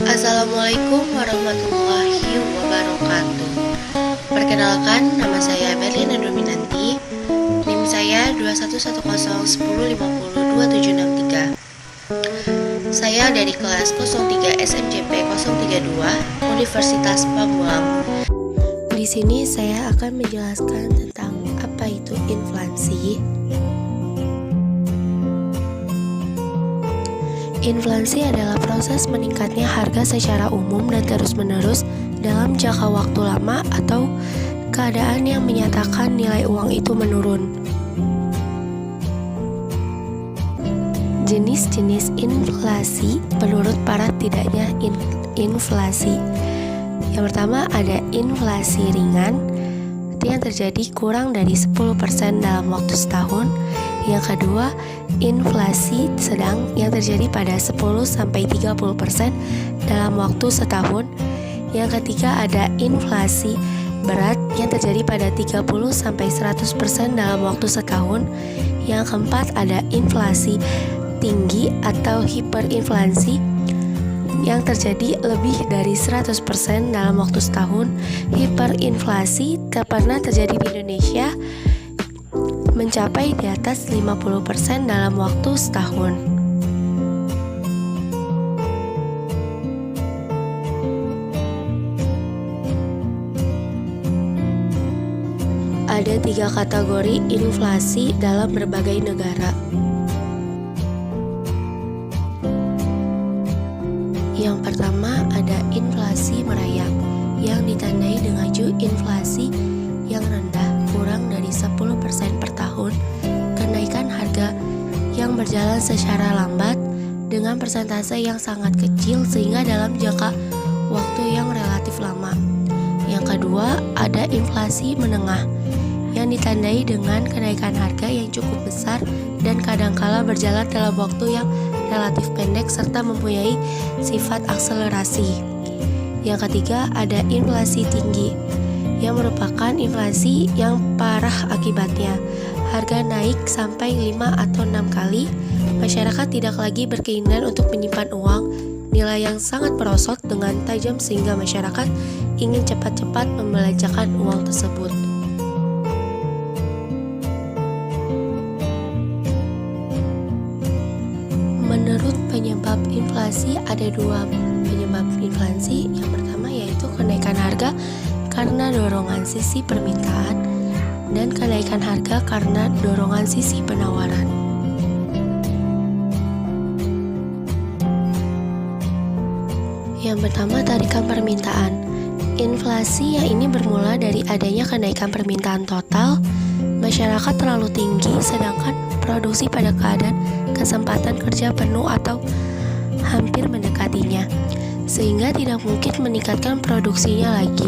Assalamualaikum warahmatullahi wabarakatuh. Perkenalkan, nama saya Berlina Dominanti. NIM saya 21101050273. Saya dari kelas 03 SMJP 032 Universitas Pamulang. Di sini saya akan menjelaskan tentang apa itu inflasi. Inflasi adalah proses meningkatnya harga secara umum dan terus-menerus dalam jangka waktu lama atau keadaan yang menyatakan nilai uang itu menurun. Jenis-jenis inflasi menurut para tidaknya inflasi. Yang pertama ada inflasi ringan, yang terjadi kurang dari 10% dalam waktu setahun. Yang kedua, inflasi sedang yang terjadi pada 10-30% dalam waktu setahun. Yang ketiga ada inflasi berat yang terjadi pada 30-100% dalam waktu setahun. Yang keempat ada inflasi tinggi atau hiperinflasi yang terjadi lebih dari 100% dalam waktu setahun. Hiperinflasi tak pernah terjadi di Indonesia, mencapai di atas 50% dalam waktu setahun. Ada 3 kategori inflasi dalam berbagai negara. Yang pertama ada inflasi merayap yang ditandai dengan laju inflasi yang rendah kurang dari 10% per tahun, kenaikan harga yang berjalan secara lambat dengan persentase yang sangat kecil sehingga dalam jangka waktu yang relatif lama. Yang kedua ada inflasi menengah yang ditandai dengan kenaikan harga yang cukup besar dan kadangkala berjalan dalam waktu yang relatif pendek serta mempunyai sifat akselerasi. Yang ketiga ada inflasi tinggi yang merupakan inflasi yang parah akibatnya. Harga naik sampai 5 atau 6 kali. Masyarakat tidak lagi berkeinginan untuk menyimpan uang. Nilai yang sangat merosot dengan tajam sehingga masyarakat ingin cepat-cepat membelanjakan uang tersebut. Menurut penyebab inflasi ada 2 penyebab inflasi. Yang pertama yaitu kenaikan harga karena dorongan sisi permintaan dan kenaikan harga karena dorongan sisi penawaran. Yang pertama tarikan permintaan. Inflasi yang ini bermula dari adanya kenaikan permintaan total. Masyarakat terlalu tinggi sedangkan produksi pada keadaan kesempatan kerja penuh atau hampir mendekatinya, sehingga tidak mungkin meningkatkan produksinya lagi.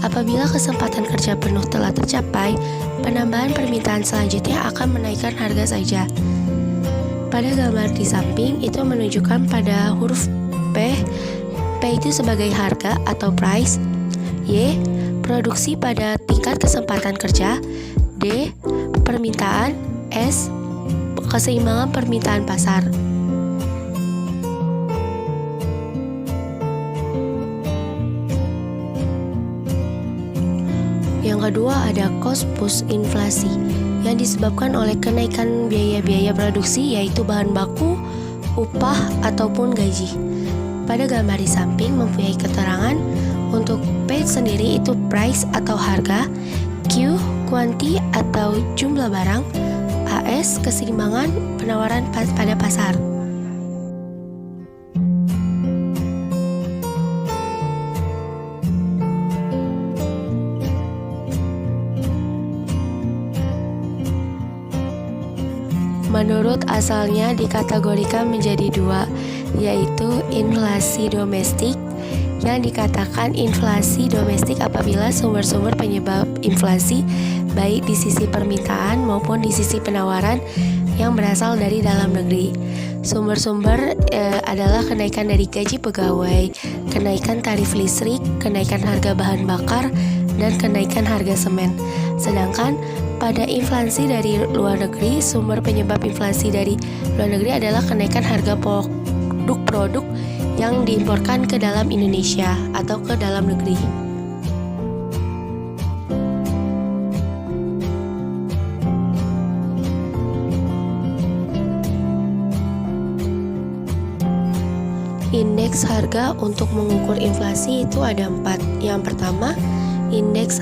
Apabila kesempatan kerja penuh telah tercapai, penambahan permintaan selanjutnya akan menaikkan harga saja. Pada gambar di samping itu menunjukkan pada huruf P. P itu sebagai harga atau price. Y. Produksi pada tingkat kesempatan kerja. D. Permintaan. S. Keseimbangan permintaan pasar. Yang kedua ada cost push inflasi yang disebabkan oleh kenaikan biaya-biaya produksi yaitu bahan baku, upah, ataupun gaji. Pada gambar di samping mempunyai keterangan untuk P sendiri itu price atau harga, Q quantity atau jumlah barang, AS keseimbangan penawaran pada pasar. Menurut asalnya dikategorikan menjadi 2, yaitu inflasi domestik yang dikatakan inflasi domestik apabila sumber-sumber penyebab inflasi baik di sisi permintaan maupun di sisi penawaran yang berasal dari dalam negeri. Sumber-sumber adalah kenaikan dari gaji pegawai, kenaikan tarif listrik, kenaikan harga bahan bakar, dan kenaikan harga semen. Sedangkan pada inflasi dari luar negeri, sumber penyebab inflasi dari luar negeri adalah kenaikan harga produk-produk yang diimporkan ke dalam Indonesia atau ke dalam negeri. Indeks harga untuk mengukur inflasi itu ada 4. Yang pertama, indeks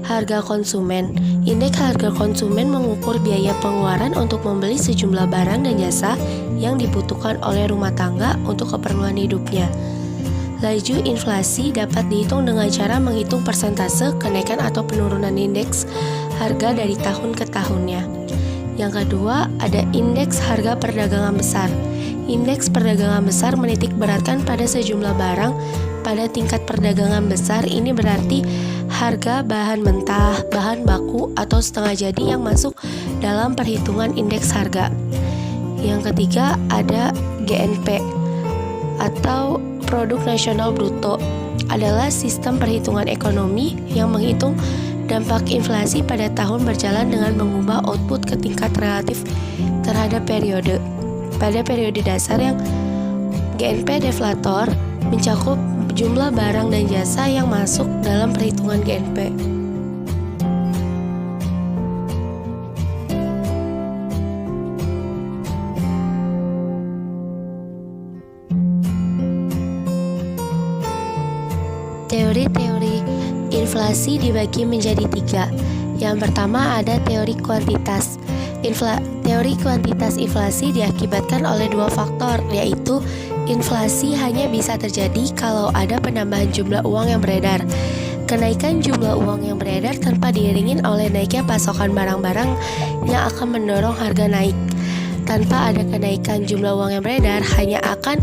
harga konsumen. Indeks harga konsumen mengukur biaya pengeluaran untuk membeli sejumlah barang dan jasa yang dibutuhkan oleh rumah tangga untuk keperluan hidupnya. Laju inflasi dapat dihitung dengan cara menghitung persentase kenaikan atau penurunan indeks harga dari tahun ke tahunnya. Yang kedua, ada indeks harga perdagangan besar. Indeks perdagangan besar menitik beratkan pada sejumlah barang pada tingkat perdagangan besar. Ini berarti harga bahan mentah, bahan baku, atau setengah jadi yang masuk dalam perhitungan indeks harga. Yang ketiga ada GNP atau Produk Nasional Bruto, adalah sistem perhitungan ekonomi yang menghitung dampak inflasi pada tahun berjalan dengan mengubah output ke tingkat relatif terhadap periode. Pada periode dasar yang GNP deflator mencakup jumlah barang dan jasa yang masuk dalam perhitungan GNP. Teori-teori inflasi dibagi menjadi 3. Yang pertama ada teori kuantitas. Teori kuantitas inflasi diakibatkan oleh 2 faktor, yaitu inflasi hanya bisa terjadi kalau ada penambahan jumlah uang yang beredar. Kenaikan jumlah uang yang beredar tanpa diiringin oleh naiknya pasokan barang-barang yang akan mendorong harga naik. Tanpa ada kenaikan jumlah uang yang beredar, hanya akan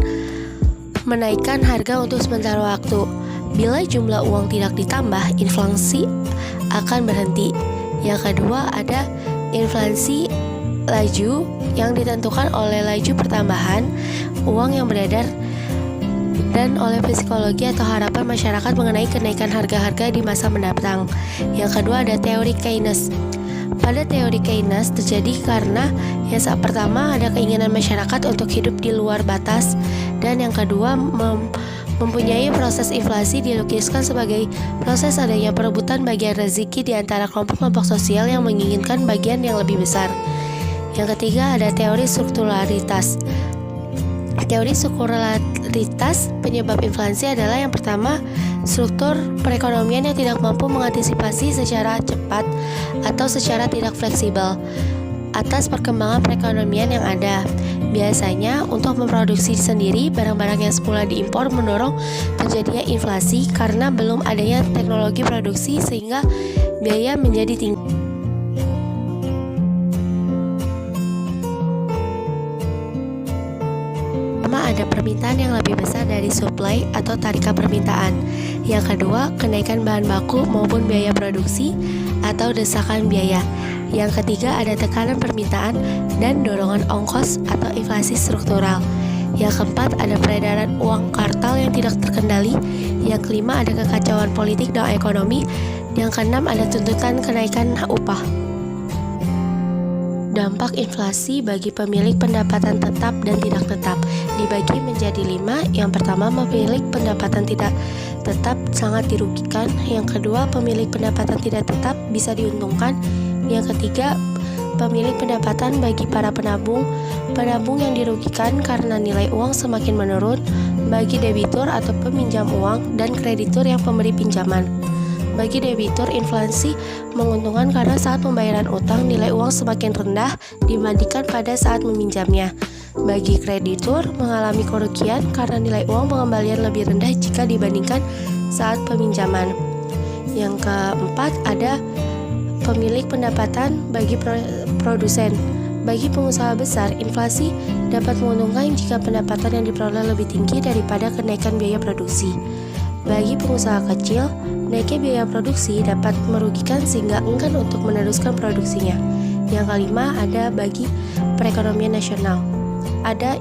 menaikkan harga untuk sementara waktu. Bila jumlah uang tidak ditambah, inflasi akan berhenti. Yang kedua ada inflasi laju yang ditentukan oleh laju pertambahan uang yang beredar dan oleh psikologi atau harapan masyarakat mengenai kenaikan harga-harga di masa mendatang. Yang kedua ada teori Keynes. Pada teori Keynes terjadi karena yang pertama ada keinginan masyarakat untuk hidup di luar batas, dan yang kedua mempunyai proses inflasi dilukiskan sebagai proses adanya perebutan bagian rezeki di antara kelompok-kelompok sosial yang menginginkan bagian yang lebih besar. Yang ketiga ada teori strukturalitas. Teori strukturalitas penyebab inflasi adalah yang pertama, struktur perekonomian yang tidak mampu mengantisipasi secara cepat atau secara tidak fleksibel atas perkembangan perekonomian yang ada. Biasanya untuk memproduksi sendiri barang-barang yang semula diimpor mendorong terjadinya inflasi karena belum adanya teknologi produksi sehingga biaya menjadi tinggi. Ada permintaan yang lebih besar dari supply atau tarikan permintaan. Yang kedua, kenaikan bahan baku maupun biaya produksi atau desakan biaya. Yang ketiga, ada tekanan permintaan dan dorongan ongkos atau inflasi struktural. Yang keempat, ada peredaran uang kartal yang tidak terkendali. Yang kelima, ada kekacauan politik dan ekonomi. Yang keenam, ada tuntutan kenaikan upah. Dampak inflasi bagi pemilik pendapatan tetap dan tidak tetap dibagi menjadi 5. Yang pertama, pemilik pendapatan tidak tetap sangat dirugikan. Yang kedua, pemilik pendapatan tidak tetap bisa diuntungkan. Yang ketiga, pemilik pendapatan bagi para penabung yang dirugikan karena nilai uang semakin menurun, bagi debitur atau peminjam uang dan kreditur yang pemberi pinjaman. Bagi debitur, inflasi menguntungkan karena saat pembayaran utang nilai uang semakin rendah dibandingkan pada saat meminjamnya. Bagi kreditur, mengalami kerugian karena nilai uang pengembalian lebih rendah jika dibandingkan saat peminjaman. Yang keempat, ada pemilik pendapatan bagi produsen. Bagi pengusaha besar, inflasi dapat menguntungkan jika pendapatan yang diperoleh lebih tinggi daripada kenaikan biaya produksi. Bagi pengusaha kecil, naiknya biaya produksi dapat merugikan sehingga enggan untuk meneruskan produksinya. Yang kelima, ada bagi perekonomian nasional. Ada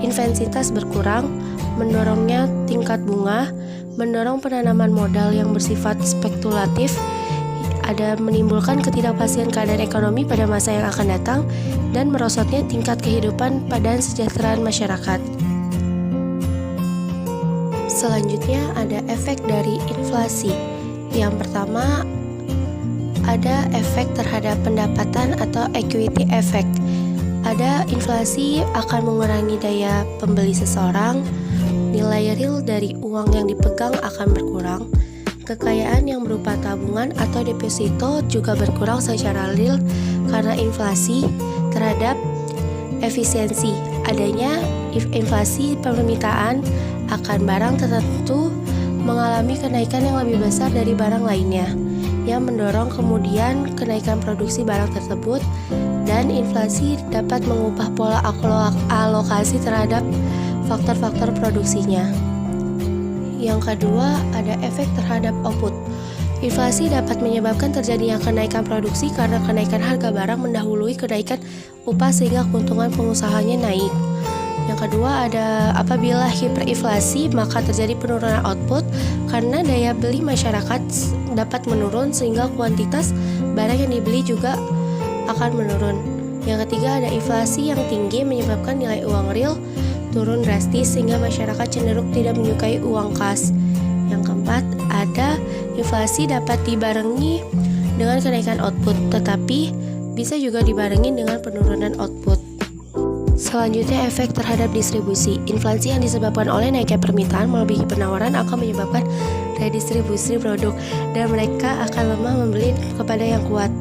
intensitas berkurang, mendorongnya tingkat bunga, mendorong penanaman modal yang bersifat spekulatif, ada menimbulkan ketidakpastian keadaan ekonomi pada masa yang akan datang, dan merosotnya tingkat kehidupan dan kesejahteraan masyarakat. Selanjutnya ada efek dari inflasi. Yang pertama ada efek terhadap pendapatan atau equity effect. Ada inflasi akan mengurangi daya pembeli seseorang, nilai real dari uang yang dipegang akan berkurang, kekayaan yang berupa tabungan atau deposito juga berkurang secara real karena inflasi terhadap efisiensi. Adanya inflasi permintaan akan barang tertentu mengalami kenaikan yang lebih besar dari barang lainnya, yang mendorong kemudian kenaikan produksi barang tersebut, dan inflasi dapat mengubah pola alokasi terhadap faktor-faktor produksinya. Yang kedua, ada efek terhadap output. Inflasi dapat menyebabkan terjadinya kenaikan produksi karena kenaikan harga barang mendahului kenaikan upah sehingga keuntungan pengusahanya naik. Yang kedua ada apabila hiperinflasi maka terjadi penurunan output karena daya beli masyarakat dapat menurun sehingga kuantitas barang yang dibeli juga akan menurun. Yang ketiga ada inflasi yang tinggi menyebabkan nilai uang real turun drastis sehingga masyarakat cenderung tidak menyukai uang kas. Yang keempat ada inflasi dapat dibarengi dengan kenaikan output tetapi bisa juga dibarengi dengan penurunan output. Selanjutnya efek terhadap distribusi. Inflasi yang disebabkan oleh naiknya permintaan melebihi penawaran akan menyebabkan redistribusi produk dan mereka akan lemah membeli kepada yang kuat.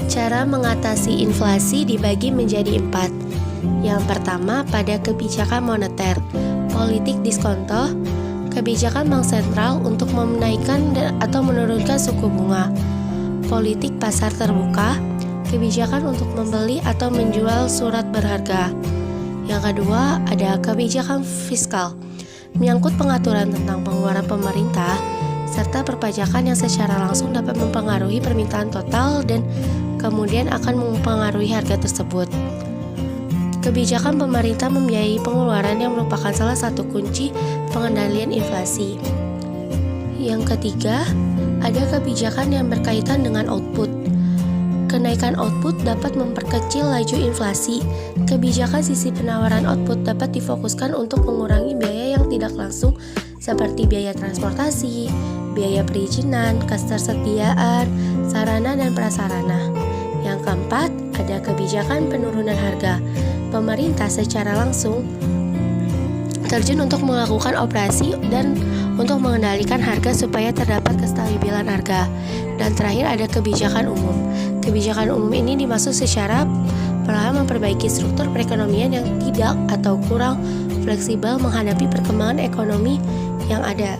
Cara mengatasi inflasi dibagi menjadi 4. Yang pertama pada kebijakan moneter, politik diskonto, kebijakan bank sentral untuk menaikkan atau menurunkan suku bunga, politik pasar terbuka, kebijakan untuk membeli atau menjual surat berharga. Yang kedua, ada kebijakan fiskal, menyangkut pengaturan tentang pengeluaran pemerintah, serta perpajakan yang secara langsung dapat mempengaruhi permintaan total dan kemudian akan mempengaruhi harga tersebut. Kebijakan pemerintah membiayai pengeluaran yang merupakan salah satu kunci pengendalian inflasi. Yang ketiga, ada kebijakan yang berkaitan dengan output. Kenaikan output dapat memperkecil laju inflasi. Kebijakan sisi penawaran output dapat difokuskan untuk mengurangi biaya yang tidak langsung seperti biaya transportasi, biaya perizinan, ketersediaan, sarana dan prasarana. Yang keempat, ada kebijakan penurunan harga. Pemerintah secara langsung terjun untuk melakukan operasi dan untuk mengendalikan harga supaya terdapat kestabilan harga. Dan terakhir ada kebijakan umum. Kebijakan umum ini dimaksud secara perlahan memperbaiki struktur perekonomian yang tidak atau kurang fleksibel menghadapi perkembangan ekonomi yang ada.